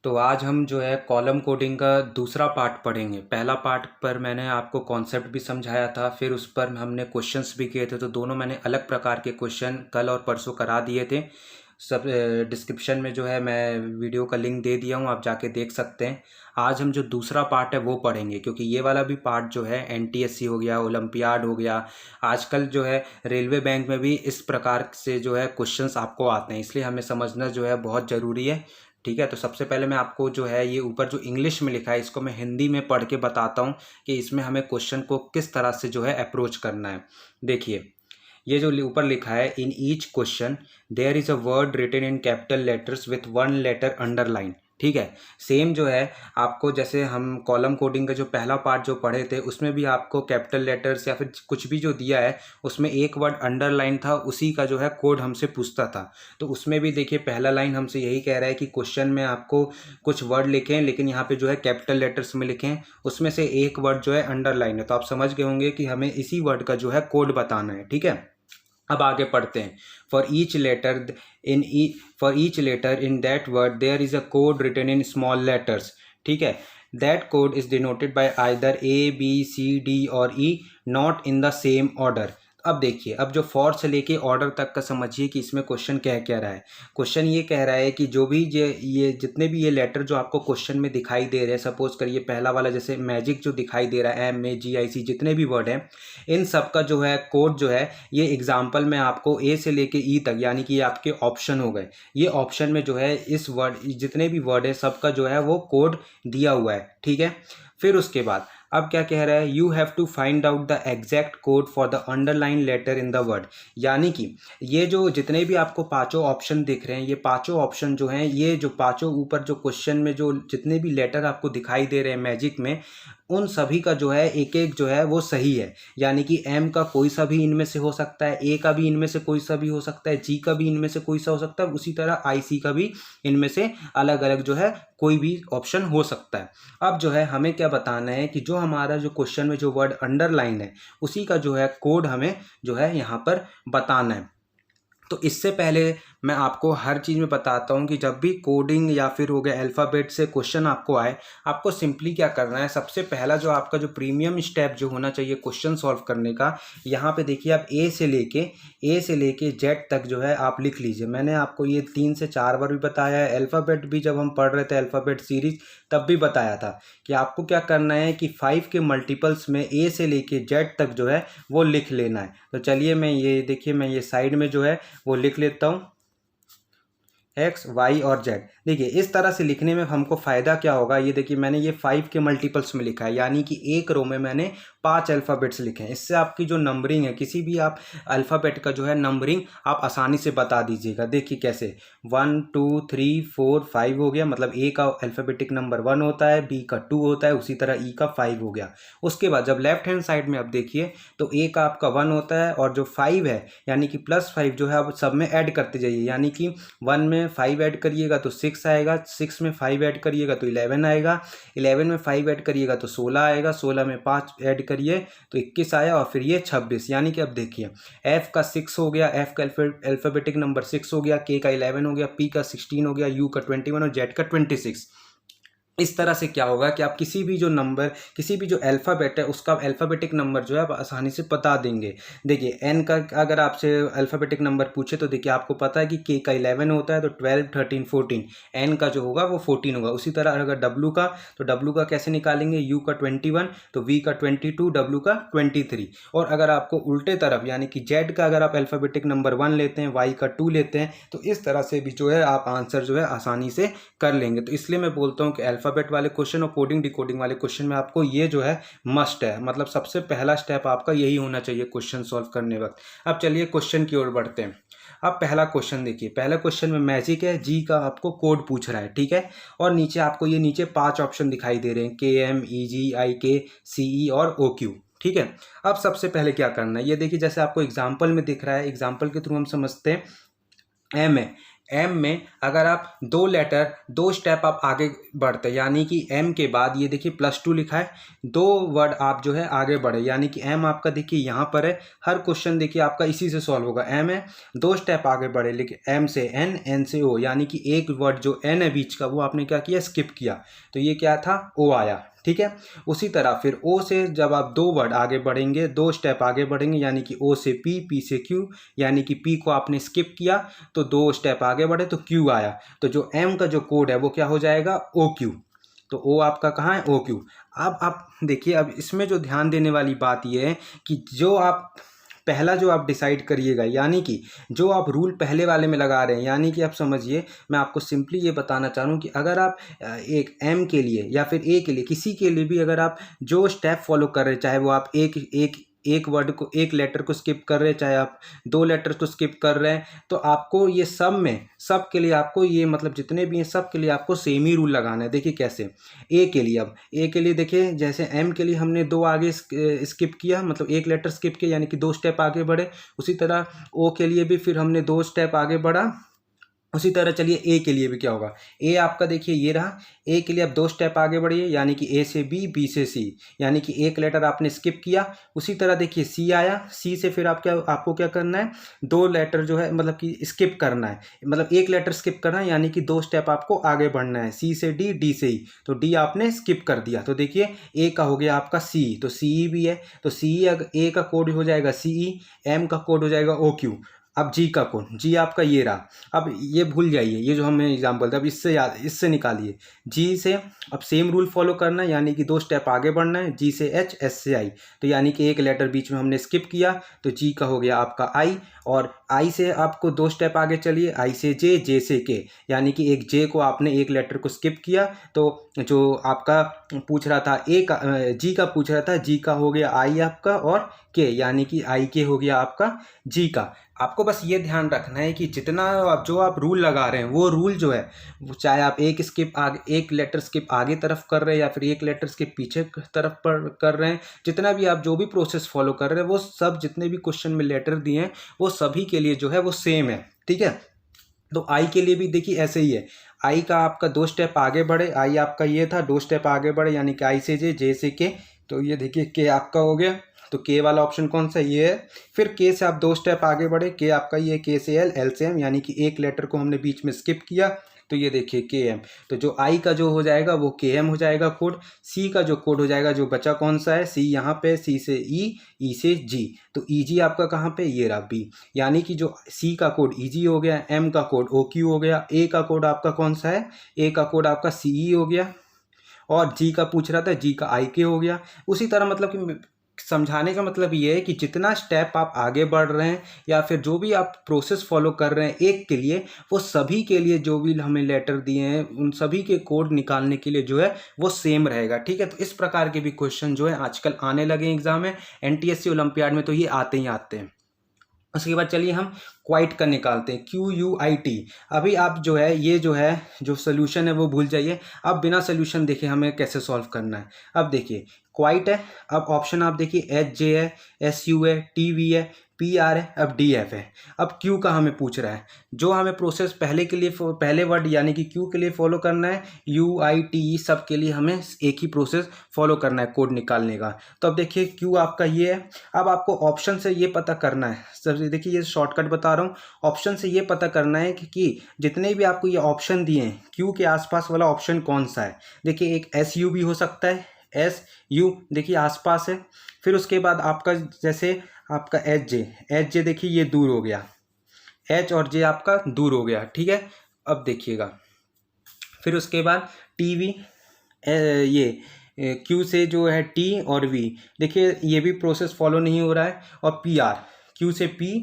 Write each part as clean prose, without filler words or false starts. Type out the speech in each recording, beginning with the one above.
तो आज हम जो है कॉलम कोडिंग का दूसरा पार्ट पढ़ेंगे। पहला पार्ट पर मैंने आपको कॉन्सेप्ट भी समझाया था, फिर उस पर हमने क्वेश्चंस भी किए थे। तो दोनों मैंने अलग प्रकार के क्वेश्चन कल और परसों करा दिए थे। सब डिस्क्रिप्शन में जो है मैं वीडियो का लिंक दे दिया हूँ, आप जाके देख सकते हैं। आज हम जो दूसरा पार्ट है वो पढ़ेंगे, क्योंकि ये वाला भी पार्ट जो है एनटीएससी हो गया, ओलंपियाड हो गया, आजकल जो है रेलवे बैंक में भी इस प्रकार से जो है क्वेश्चंस आपको आते हैं, इसलिए हमें समझना जो है बहुत ज़रूरी है। ठीक है, तो सबसे पहले मैं आपको जो है ये ऊपर जो इंग्लिश में लिखा है इसको मैं हिंदी में पढ़ के बताता हूँ कि इसमें हमें क्वेश्चन को किस तरह से जो है अप्रोच करना है। देखिए, ये जो ऊपर लिखा है, in each question there is a word written in capital letters with one letter underline. ठीक है, सेम जो है आपको, जैसे हम कॉलम कोडिंग का जो पहला पार्ट जो पढ़े थे उसमें भी आपको कैपिटल लेटर्स या फिर कुछ भी जो दिया है उसमें एक वर्ड अंडरलाइन था, उसी का जो है कोड हमसे पूछता था। तो उसमें भी देखिए पहला लाइन हमसे यही कह रहा है कि क्वेश्चन में आपको कुछ वर्ड लिखें, लेकिन यहाँ पे जो है कैपिटल लेटर्स में लिखें, उसमें से एक वर्ड जो है अंडरलाइन है। तो आप समझ गए होंगे कि हमें इसी वर्ड का जो है कोड बताना है। ठीक है, अब आगे पढ़ते हैं। For each letter in for each letter in that word there is a code written in small letters. ठीक है, that code is denoted by either A B C D और E, not in the same order. अब देखिए, अब जो for से लेके order तक का समझिए कि इसमें क्वेश्चन क्या कह रहा है। क्वेश्चन ये कह रहा है कि जो भी ये जितने भी ये लेटर जो आपको क्वेश्चन में दिखाई दे रहे हैं, सपोज करिए पहला वाला जैसे मैजिक जो दिखाई दे रहा है, MAGIC, जितने भी वर्ड हैं इन सब का जो है कोड जो है, ये एग्जाम्पल में आपको ए से लेके ई तक, यानी कि ये आपके ऑप्शन हो गए। ये ऑप्शन में जो है इस वर्ड जितने भी वर्ड है सबका जो है वो कोड दिया हुआ है। ठीक है, फिर उसके बाद अब क्या कह रहा है, you have to find out the exact code for the underline letter in the word. यानी कि ये जो जितने भी आपको पांचों ऑप्शन दिख रहे हैं, ये पांचों ऑप्शन जो हैं, ये जो पांचों ऊपर जो क्वेश्चन में जो जितने भी लेटर आपको दिखाई दे रहे हैं मैजिक में, उन सभी का जो है एक एक जो है वो सही है। यानी कि एम का कोई सा भी इनमें से हो सकता है, ए का भी इनमें से कोई सा भी हो सकता है, जी का भी इनमें से कोई सा हो सकता है, उसी तरह IC का भी इनमें से अलग अलग जो है कोई भी ऑप्शन हो सकता है। अब जो है हमें क्या बताना है कि जो हमारा जो क्वेश्चन में जो वर्ड अंडरलाइन है उसी का जो है कोड हमें जो है यहाँ पर बताना है। तो इससे पहले मैं आपको हर चीज़ में बताता हूँ कि जब भी कोडिंग या फिर हो गया अल्फ़ाबेट से क्वेश्चन आपको आए, आपको सिंपली क्या करना है, सबसे पहला जो आपका जो प्रीमियम स्टेप जो होना चाहिए क्वेश्चन सॉल्व करने का, यहाँ पे देखिए आप ए से लेके जेड तक जो है आप लिख लीजिए। मैंने आपको ये 3 से 4 बार भी बताया है, अल्फ़ाबेट भी जब हम पढ़ रहे थे अल्फ़ाबेट सीरीज तब भी बताया था कि आपको क्या करना है कि 5 के मल्टीपल्स में ए से लेके जेड तक जो है वो लिख लेना है। तो चलिए मैं ये देखिए, मैं ये साइड में जो है वो लिख लेता हूँ, एक्स वाई और जेड। देखिए इस तरह से लिखने में हमको फ़ायदा क्या होगा, ये देखिए मैंने ये 5 के मल्टीपल्स में लिखा है, यानी कि एक रो में मैंने 5 अल्फ़ाबेट्स लिखे हैं। इससे आपकी जो नंबरिंग है, किसी भी आप अल्फ़ाबेट का जो है नंबरिंग आप आसानी से बता दीजिएगा। देखिए कैसे, 1 2 3 4 5 हो गया, मतलब ए का अल्फ़ाबेटिक नंबर 1 होता है, बी का 2 होता है, उसी तरह ई का 5 हो गया। उसके बाद जब लेफ्ट हैंड साइड में आप देखिए तो ए का आपका 1 होता है, और जो 5 है यानी कि +5 जो है आप सब में ऐड करते जाइए। यानी कि 1 में 5 ऐड करिएगा तो 6 आएगा, 6 में 5 ऐड करिएगा तो 11 आएगा, 11 में 5 ऐड करिएगा तो 16 आएगा, 16 में 5 ऐड करिए तो 21 आया, और फिर ये 26। यानी कि अब देखिए एफ का 6 हो गया, एफ का अल्फाबेटिक नंबर 6 हो गया, के का 11 हो गया, पी का 16 हो गया, यू का 21 और जेड का 26। इस तरह से क्या होगा कि आप किसी भी जो नंबर, किसी भी जो अल्फ़ाबेट है उसका अल्फ़ाबेटिक नंबर जो है आप आसानी से बता देंगे। देखिए एन का अगर आपसे अल्फ़ाबेटिक नंबर पूछे तो देखिए आपको पता है कि के का 11 होता है, तो 12 13 14, एन का जो होगा वो 14 होगा। उसी तरह अगर डब्लू का, तो डब्लू का कैसे निकालेंगे, यू का 21, तो वी का 22, डब्लू का 23। और अगर आपको उल्टे तरफ यानी कि जेड का अगर आप अल्फ़ाबेटिक नंबर 1 लेते हैं, वाई का 2 लेते हैं, तो इस तरह से भी जो है आप आंसर जो है आसानी से कर लेंगे। तो इसलिए मैं बोलता हूँ कि अल्फ़ाबेट वाले क्वेश्चन और कोडिंग डिकोडिंग वाले क्वेश्चन में आपको ये जो है मस्ट है, मतलब सबसे पहला स्टेप आपका यही होना चाहिए क्वेश्चन सॉल्व करने वक्त। अब चलिए क्वेश्चन की ओर बढ़ते हैं। अब पहला क्वेश्चन देखिए, पहला क्वेश्चन में मैजिक है, जी का आपको कोड पूछ रहा है। ठीक है, और नीचे आपको ये नीचे 5 ऑप्शन दिखाई दे रहे हैं, KMEGIK CE और OQ। ठीक है, अब सबसे पहले क्या करना है, ये देखिए जैसे आपको एग्जाम्पल में दिख रहा है, एग्जाम्पल के थ्रू हम समझते हैं। एम है, एम में अगर आप 2 लेटर 2 स्टेप आप आगे बढ़ते, यानी कि एम के बाद ये देखिए +2 लिखा है, 2 वर्ड आप जो है आगे बढ़े, यानी कि एम आपका देखिए यहाँ पर है। हर क्वेश्चन देखिए आपका इसी से सॉल्व होगा। एम है, 2 स्टेप आगे बढ़े, लेकिन एम से एन, एन से ओ, यानी कि एक वर्ड जो एन है बीच का वो आपने क्या किया, स्किप किया, तो ये क्या था, ओ आया। ठीक है, उसी तरह फिर ओ से जब आप 2 वर्ड आगे बढ़ेंगे, 2 स्टेप आगे बढ़ेंगे, यानी कि ओ से पी, पी से क्यू, यानी कि पी को आपने स्किप किया तो 2 स्टेप आगे बढ़े तो क्यू आया, तो जो एम का जो कोड है वो क्या हो जाएगा, ओ क्यू। तो ओ आपका कहाँ है, ओ क्यू। अब आप देखिए, अब इसमें जो ध्यान देने वाली बात ये है कि जो आप पहला जो आप डिसाइड करिएगा, यानी कि जो आप रूल पहले वाले में लगा रहे हैं, यानी कि आप समझिए, मैं आपको सिंपली ये बताना चाह रहा हूँ कि अगर आप एक एम के लिए या फिर ए के लिए, किसी के लिए भी अगर आप जो स्टेप फॉलो कर रहे हैं, चाहे वो आप एक वर्ड को, एक लेटर को स्किप कर रहे हैं, चाहे आप 2 लेटर को स्किप कर रहे हैं, तो आपको ये सब में, सब के लिए आपको ये मतलब जितने भी हैं सब के लिए आपको सेम ही रूल लगाना है। देखिए कैसे, ए के लिए, अब ए के लिए देखिए, जैसे एम के लिए हमने 2 आगे स्किप किया, मतलब एक लेटर स्किप किया, यानी कि 2 स्टेप आगे बढ़े। उसी तरह ओ के लिए भी फिर हमने 2 स्टेप आगे बढ़ा। उसी तरह चलिए ए के लिए भी क्या होगा, ए आपका देखिए ये रहा, ए के लिए अब 2 स्टेप आगे बढ़िए, यानी कि ए से बी, बी से सी, यानी कि एक लेटर आपने स्किप किया। उसी तरह देखिए सी आया, सी से फिर आपको क्या करना है, 2 लेटर जो है मतलब कि स्किप करना है, मतलब एक लेटर स्किप करना है, यानी कि 2 स्टेप आपको आगे बढ़ना है, सी से डी, डी से ई, तो डी आपने स्किप कर दिया, तो देखिए ए का हो गया आपका सी, तो सी ई भी है, तो सी ई, ए का कोड हो जाएगा सी ई, एम का कोड हो जाएगा ओ क्यू। अब जी का कोड, जी आपका ये रहा। अब ये भूल जाइए, ये जो हमें एग्जाम्पल था, अब इससे याद, इससे निकालिए जी से। अब सेम रूल फॉलो करना है, यानी कि 2 स्टेप आगे बढ़ना है, जी से एच, एस से आई, तो यानी कि एक लेटर बीच में हमने स्किप किया, तो जी का हो गया आपका आई। और आई से आपको 2 स्टेप आगे चलिए, आई से जे, जे से के, यानी कि एक जे को आपने एक लेटर को स्किप किया, तो जो आपका पूछ रहा था ए का, जी का पूछ रहा था, जी का हो गया आई आपका, और के, यानी कि आई के हो गया आपका जी का। आपको बस ये ध्यान रखना है कि जितना आप जो आप रूल लगा रहे हैं, वो रूल जो है, वो चाहे आप एक स्किप आगे, एक लेटर स्किप आगे तरफ कर रहे हैं, या फिर एक लेटर स्किप पीछे तरफ पर कर रहे हैं, जितना भी आप जो भी प्रोसेस फॉलो कर रहे हैं, वो सब जितने भी क्वेश्चन में लेटर दिए हैं वो सभी के लिए जो है वो सेम है। ठीक है, तो आई के लिए भी देखिए ऐसे ही है। आई का आपका 2 स्टेप आगे बढ़े, आई आपका ये था, 2 स्टेप आगे बढ़े, यानी कि आई से जे, जे से के, तो ये देखिए के आपका हो गया, तो के वाला ऑप्शन कौन सा, ये है। फिर के से आप 2 स्टेप आगे बढ़े, के आपका ये, के से एल, एल से एम, यानी कि एक लेटर को हमने बीच में स्किप किया, तो ये देखिए के एम, तो जो आई का जो हो जाएगा वो के एम हो जाएगा कोड। सी का जो कोड हो जाएगा, जो बचा कौन सा है, सी यहाँ पे, सी से ई से जी, तो ई जी आपका कहाँ पे, ये रहा बी, यानी कि जो सी का कोड ई जी हो गया, एम का कोड ओ क्यू हो गया, ए का कोड आपका कौन सा है, ए का कोड आपका सी ई हो गया, और जी का पूछ रहा था, जी का आई के हो गया। उसी तरह मतलब कि समझाने का मतलब ये है कि जितना स्टेप आप आगे बढ़ रहे हैं, या फिर जो भी आप प्रोसेस फॉलो कर रहे हैं एक के लिए, वो सभी के लिए जो भी हमें लेटर दिए हैं उन सभी के कोड निकालने के लिए जो है वो सेम रहेगा। ठीक है, तो इस प्रकार के भी क्वेश्चन जो है आजकल आने लगे हैं एग्जाम में, एनटीएससी ओलंपियाड में तो ये आते ही आते हैं। उसके बाद चलिए हम क्वाइट का निकालते हैं, क्यू यू आई टी। अभी आप जो है ये जो है जो सोल्यूशन है वो भूल जाइए, अब बिना सोल्यूशन देखे हमें कैसे सॉल्व करना है। अब देखिए क्वाइट है, अब ऑप्शन आप देखिए एच जे है, एस यू है, टी वी है, पी आर है, अब डी एफ है। अब क्यू का हमें पूछ रहा है, जो हमें प्रोसेस पहले के लिए, पहले वर्ड यानी कि क्यू के लिए फॉलो करना है, यू आई टी ई सब के लिए हमें एक ही प्रोसेस फॉलो करना है कोड निकालने का। तो अब देखिए क्यू आपका ये है, अब आपको ऑप्शन से ये पता करना है, सबसे देखिए ये शॉर्टकट बता रहा हूँ, ऑप्शन से ये पता करना है कि जितने भी आपको ये ऑप्शन दिए हैं क्यू के आसपास वाला ऑप्शन कौन सा है। देखिए एक एस यू भी हो सकता है, एस यू देखिए आसपास है। फिर उसके बाद आपका जैसे आपका एच जे देखिए ये दूर हो गया, एच और जे आपका दूर हो गया। ठीक है, अब देखिएगा फिर उसके बाद टी वी, ये क्यू से जो है टी और वी, देखिए ये भी प्रोसेस फॉलो नहीं हो रहा है। और पी आर, क्यू से पी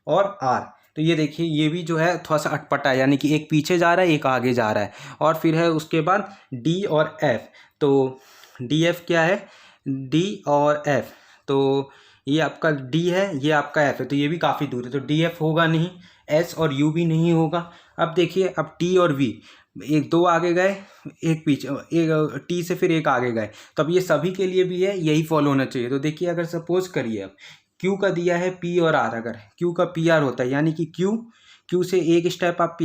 और आर, तो ये देखिए ये भी जो है थोड़ा सा अटपटा है, यानी कि एक पीछे जा रहा है एक आगे जा रहा है। और फिर है उसके बाद डी और एफ, तो डी एफ क्या है, डी और एफ, तो ये आपका डी है, ये आपका एफ है, तो ये भी काफ़ी दूर है, तो डी एफ होगा नहीं, एस और यू भी नहीं होगा। अब देखिए अब टी और वी, एक दो आगे गए एक पीछे, एक टी से फिर एक आगे गए, तो अब ये सभी के लिए भी है यही फॉलो होना चाहिए। तो देखिए अगर सपोज करिए अब क्यू का दिया है पी और आर, अगर क्यू का पी आर होता है, यानी कि क्यू क्यू से एक स्टेप आप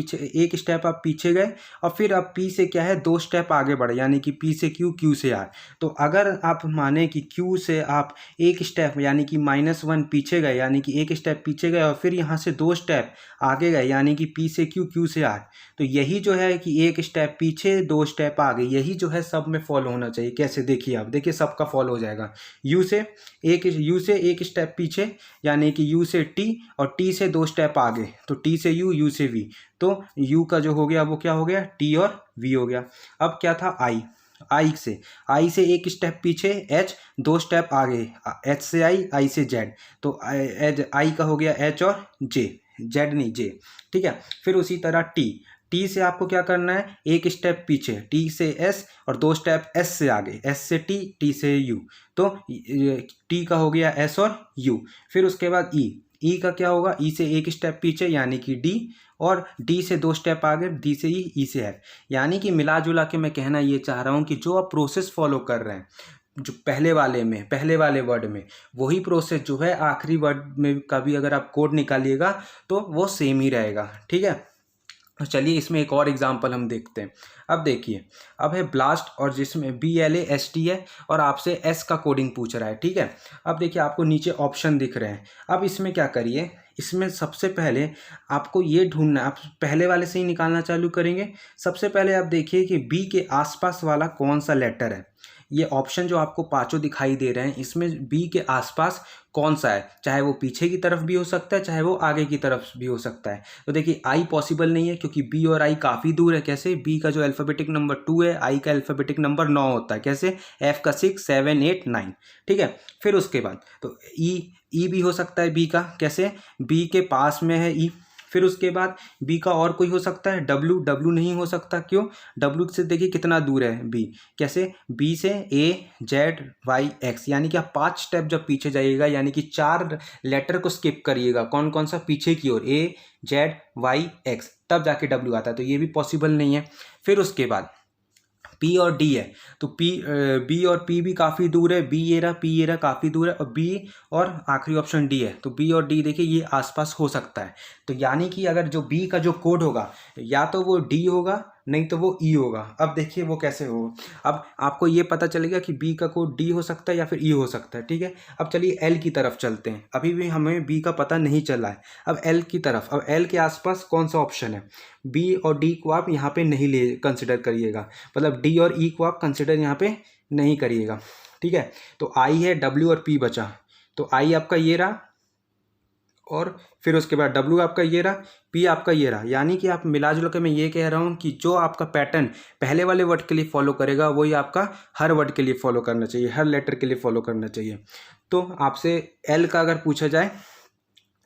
पीछे गए और फिर अब पी से क्या है 2 स्टेप आगे बढ़े, यानी कि पी से क्यू, क्यू से आर। तो अगर आप माने कि क्यू से आप एक स्टेप यानी कि -1 पीछे गए, यानी कि एक स्टेप पीछे गए और फिर यहाँ से 2 स्टेप आगे गए, यानी कि पी से क्यू, क्यू से आर, तो यही जो है कि एक स्टेप पीछे 2 स्टेप आगे, यही जो है सब में फॉलो होना चाहिए। कैसे, देखिए आप, देखिए सबका फॉलो हो जाएगा। यू से एक स्टेप पीछे, यानी कि यू से टी और टी से 2 स्टेप आगे, तो टी से यू, यू से वी, तो यू का जो हो गया वो क्या हो गया, टी और वी हो गया। अब क्या था, आई से एक स्टेप पीछे, एच 2 स्टेप आगे, एच से आई से जेड, तो आई का हो गया एच और जे, जेड नहीं जे, ठीक है। फिर उसी तरह टी से आपको क्या करना है, एक स्टेप पीछे, टी से एस और 2 स्टेप एस से आगे, एस से टी से यू, तो टी का हो गया एस और यू। फिर उसके बाद ई का क्या होगा, ई से एक स्टेप पीछे, यानी कि डी, और डी से 2 स्टेप आगे, डी से ई से एफ। यानी कि मिला जुला के मैं कहना ये चाह रहा हूँ कि जो आप प्रोसेस फॉलो कर रहे हैं, जो पहले वाले वर्ड में, वही प्रोसेस जो है आखिरी वर्ड में का भी अगर आप कोड निकालिएगा तो वो सेम ही रहेगा, ठीक है। तो चलिए इसमें एक और एग्जांपल हम देखते हैं। अब देखिए, अब है ब्लास्ट और जिसमें BLAST है और आपसे एस का कोडिंग पूछ रहा है, ठीक है। अब देखिए आपको नीचे ऑप्शन दिख रहे हैं। अब इसमें क्या करिए, इसमें सबसे पहले आपको ये ढूंढना, आप पहले वाले से ही निकालना चालू करेंगे। सबसे पहले आप देखिए कि बी के आसपास वाला कौन सा लेटर है। ये ऑप्शन जो आपको पांचों दिखाई दे रहे हैं, इसमें बी के आसपास कौन सा है, चाहे वो पीछे की तरफ भी हो सकता है, चाहे वो आगे की तरफ भी हो सकता है। तो देखिए आई पॉसिबल नहीं है क्योंकि बी और आई काफ़ी दूर है। कैसे, बी का जो अल्फ़ाबेटिक नंबर 2 है, आई का अल्फ़ाबेटिक नंबर 9 होता है। कैसे, एफ का 6, 7, 8, 9, ठीक है। फिर उसके बाद तो ई भी हो सकता है बी का। कैसे, बी के पास में है ई। फिर उसके बाद बी का और कोई हो सकता है, डब्लू नहीं हो सकता। क्यों, डब्लू से देखिए कितना दूर है बी। कैसे, बी से ए, जेड, वाई, एक्स, यानी कि आप 5 स्टेप जब पीछे जाइएगा, यानी कि 4 लेटर को स्किप करिएगा, कौन कौन सा, पीछे की ओर, ए, जेड, वाई, एक्स, तब जाके डब्लू आता है। तो ये भी पॉसिबल नहीं है। फिर उसके बाद पी और डी है, तो बी और पी भी काफ़ी दूर है, बी ये रहा, पी ये रहा, काफ़ी दूर है, और बी और आखिरी ऑप्शन डी है, तो बी और डी देखिए ये आसपास हो सकता है। तो यानी कि अगर जो बी का जो कोड होगा, या तो वो डी होगा, नहीं तो वो ई होगा। अब देखिए वो कैसे होगा। अब आपको ये पता चलेगा कि बी का कोड डी हो सकता है या फिर ई हो सकता है, ठीक है। अब चलिए एल की तरफ चलते हैं। अभी भी हमें बी का पता नहीं चला है। अब एल की तरफ, अब एल के आसपास कौन सा ऑप्शन है। बी और डी को आप यहाँ पे नहीं ले कंसिडर करिएगा, मतलब डी और ई को आप कंसिडर यहाँ पे नहीं करिएगा, ठीक है। तो आई है, डब्ल्यू और पी बचा, तो आई आपका ये रहा, और फिर उसके बाद डब्ल्यू आपका ये रहा, पी आपका ये रहा। यानी कि आप मिला जुला के मैं ये कह रहा हूँ कि जो आपका पैटर्न पहले वाले वर्ड के लिए फॉलो करेगा, वही आपका हर वर्ड के लिए फॉलो करना चाहिए, हर लेटर के लिए फॉलो करना चाहिए। तो आपसे एल का अगर पूछा जाए,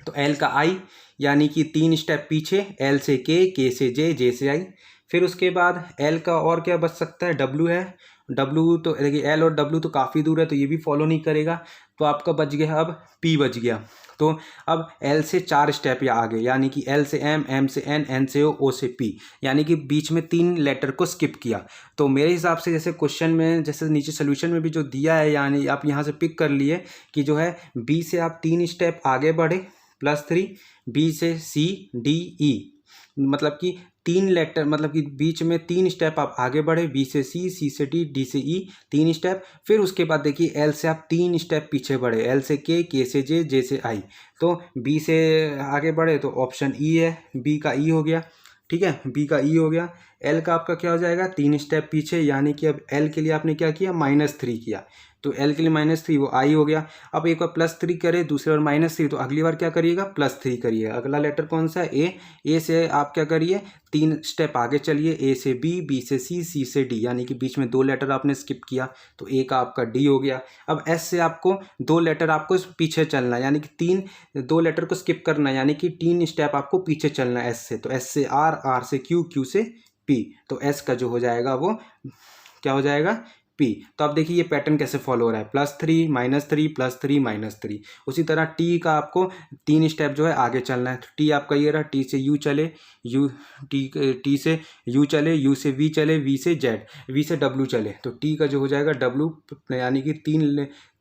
तो एल का आई, यानी कि 3 स्टेप पीछे, एल से के से जे से आई। फिर उसके बाद एल का और क्या बच सकता है, डब्ल्यू है। डब्ल्यू तो देखिए एल और डब्ल्यू तो काफ़ी दूर है, तो ये भी फॉलो नहीं करेगा। तो आपका बच गया, अब पी बच गया। तो अब एल से 4 स्टेप या आगे, यानी कि एल से एम, एम से एन, एन से ओ से पी, यानी कि बीच में 3 लेटर को स्किप किया। तो मेरे हिसाब से जैसे क्वेश्चन में, जैसे नीचे सोल्यूशन में भी जो दिया है, यानी आप यहाँ से पिक कर लिए कि जो है बी से आप 3 स्टेप आगे बढ़े +3, बी से सी, डी, ई, मतलब कि 3 लेटर, मतलब कि बीच में 3 स्टेप आप आगे बढ़े, बी से सी, सी से डी से ई, 3 स्टेप। फिर उसके बाद देखिए एल से आप 3 स्टेप पीछे बढ़े, एल से के से जे से आई। तो बी से आगे बढ़े तो ऑप्शन ई है, बी का ई हो गया, ठीक है, बी का ई हो गया। एल का आपका क्या हो जाएगा, 3 स्टेप पीछे, यानी कि अब एल के लिए आपने क्या किया, -3 किया, तो एल के लिए -3 वो आई हो गया। अब एक बार +3 करे, दूसरे बार -3, तो अगली बार क्या करिएगा, +3 करिए। अगला लेटर कौन सा है, ए से आप क्या करिए, 3 स्टेप आगे चलिए, ए से बी, बी से सी, सी से डी, यानी कि बीच में 2 लेटर आपने स्किप किया, तो ए का आपका डी हो गया। अब एस से आपको 2 लेटर आपको पीछे चलना है, यानी कि 2 लेटर को स्किप करना है, यानी कि 3 स्टेप आपको पीछे चलना है एस से। तो एस से आर, आर से क्यू, क्यू से पी, तो एस का जो हो जाएगा वो क्या हो जाएगा, पी। तो आप देखिए ये पैटर्न कैसे फॉलो हो रहा है, +3, -3, +3, -3। उसी तरह टी का आपको 3 स्टेप जो है आगे चलना है, तो टी आपका ये रहा, टी से यू चले, टी से यू चले, यू से वी चले, वी से जेड, वी से डब्ल्यू चले, तो टी का जो हो जाएगा डब्ल्यू, यानी कि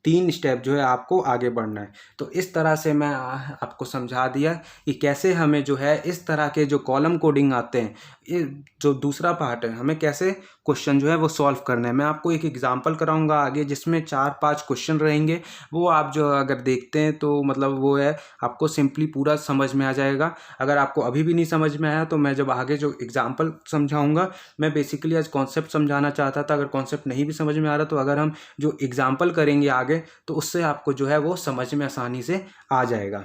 3 स्टेप जो है आपको आगे बढ़ना है। तो इस तरह से मैं आपको समझा दिया कि कैसे हमें जो है इस तरह के जो कॉलम कोडिंग आते हैं, ये जो दूसरा पार्ट है, हमें कैसे क्वेश्चन जो है वो सॉल्व करना है। मैं आपको एक एग्जांपल कराऊंगा आगे जिसमें 4-5 क्वेश्चन रहेंगे, वो आप जो अगर देखते हैं तो मतलब वो है आपको सिंपली पूरा समझ में आ जाएगा। अगर आपको अभी भी नहीं समझ में आया तो मैं जब आगे जो एग्जांपल समझाऊंगा, मैं बेसिकली आज कॉन्सेप्ट समझाना चाहता था। अगर कॉन्सेप्ट नहीं भी समझ में आ रहा तो अगर हम जो एग्जांपल करेंगे आगे तो उससे आपको जो है वो समझ में आसानी से आ जाएगा।